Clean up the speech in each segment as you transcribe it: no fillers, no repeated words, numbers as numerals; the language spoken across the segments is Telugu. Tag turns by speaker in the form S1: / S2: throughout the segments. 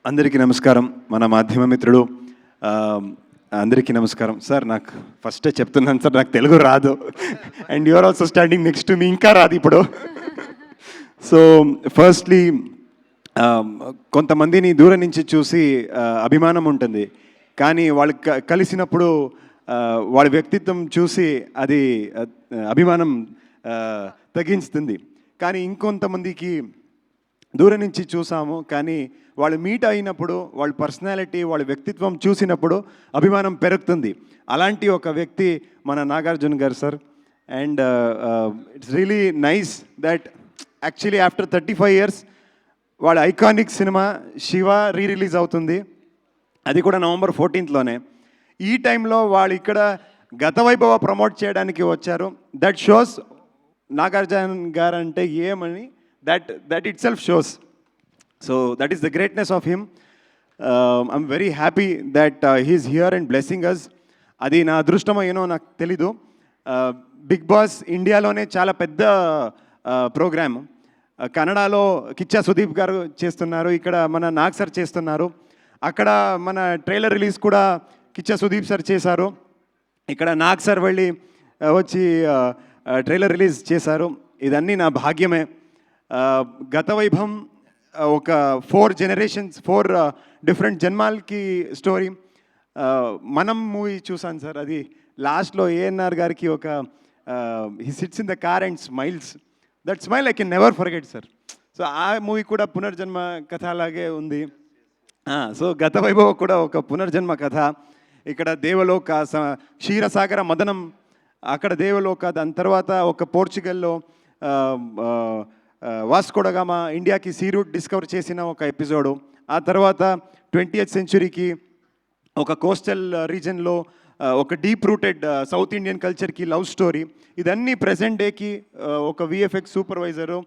S1: అందరికీ నమస్కారం. మన మాధ్యమ మిత్రుడు అందరికీ నమస్కారం. సార్, నాకు ఫస్టే చెప్తున్నాను సార్, నాకు తెలుగు రాదు. And you are also standing next to me, ఇంకా రాదు ఇప్పుడు. సో ఫస్ట్లీ, కొంతమందిని దూరం నుంచి చూసి అభిమానం ఉంటుంది, కానీ వాళ్ళు కలిసినప్పుడు వాళ్ళ వ్యక్తిత్వం చూసి అది అభిమానం తగ్గించుతుంది. కానీ ఇంకొంతమందికి దూరం నుంచి చూసాము, కానీ వాళ్ళు మీట్ అయినప్పుడు వాళ్ళ పర్సనాలిటీ, వాళ్ళ వ్యక్తిత్వం చూసినప్పుడు అభిమానం పెరుగుతుంది. అలాంటి ఒక వ్యక్తి మన నాగార్జున గారు sir. And it's really nice that actually after 35 years వాళ్ళ ఐకానిక్ సినిమా శివ రిలీజ్ అవుతుంది. అది కూడా November 14th. ఈ టైంలో వాళ్ళు ఇక్కడ గత వైభవ ప్రమోట్ చేయడానికి వచ్చారు. దట్ షోస్ నాగార్జున గారు అంటే ఏమని, that itself shows. So that is the greatness of him. I'm very happy that he's here and blessing us. అది నా అదృష్టమో ఏనో నాకు తెలీదు. బిగ్ బాస్ ఇండియాలోనే చాలా పెద్ద ప్రోగ్రామ్. కన్నడలో కిచ్చా సుదీప్ గారు చేస్తున్నారు, ఇక్కడ మన నాగ్ సార్ చేస్తున్నారు. అక్కడ మన ట్రైలర్ రిలీజ్ కూడా కిచ్చా సుదీప్ సార్ చేశారు, ఇక్కడ నాగ్ సార్ వెళ్ళి వచ్చి ట్రైలర్ రిలీజ్ చేశారు. ఇదన్నీ నా భాగ్యమే. గత వైభవం ఒక 4 generations, 4 different జన్మాలకి స్టోరీ. మనం మూవీ చూసాను సార్, అది లాస్ట్లో ఏఎన్ఆర్ గారికి ఒక he sits in the car and smiles. That smile I can never forget sir. So ఆ మూవీ కూడా పునర్జన్మ కథ అలాగే ఉంది. సో గత వైభవ కూడా ఒక పునర్జన్మ కథ. ఇక్కడ దేవలోక, క్షీరసాగర మదనం, అక్కడ దేవలోక. దాని తర్వాత ఒక పోర్చుగల్లో వాస్కోడగామా ఇండియాకి సీ రూట్ డిస్కవర్ చేసిన ఒక ఎపిసోడు. ఆ తర్వాత 20th centuryకి ఒక కోస్టల్ రీజన్లో ఒక డీప్ రూటెడ్ సౌత్ ఇండియన్ కల్చర్కి లవ్ స్టోరీ. ఇదన్నీ ప్రెజెంట్ డేకి ఒక విఎఫ్ఎక్స్ సూపర్వైజరు,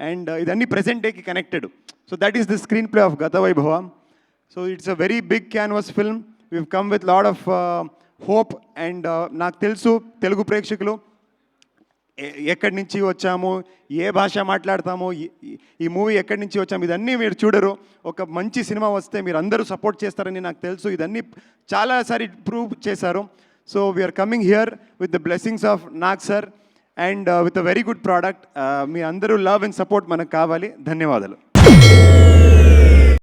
S1: అండ్ ఇదన్నీ ప్రెజెంట్ డేకి connected. So that is the screen play of Gatha Vaibhava. So it's a very big canvas film. We've come with lot of hope. And నాకు తెలుసు తెలుగు ప్రేక్షకులు ఎక్కడి నుంచి వచ్చాము, ఏ భాష మాట్లాడతాము, ఈ మూవీ ఎక్కడి నుంచి వచ్చాము, ఇదన్నీ మీరు చూడరు. ఒక మంచి సినిమా వస్తే మీరు అందరూ సపోర్ట్ చేస్తారని నాకు తెలుసు. ఇదన్నీ చాలాసారి ప్రూవ్ చేశారు. So we are coming here with the blessings of Nag sir and with a very good product. మీ అందరూ లవ్ అండ్ సపోర్ట్ మనకు కావాలి. ధన్యవాదాలు.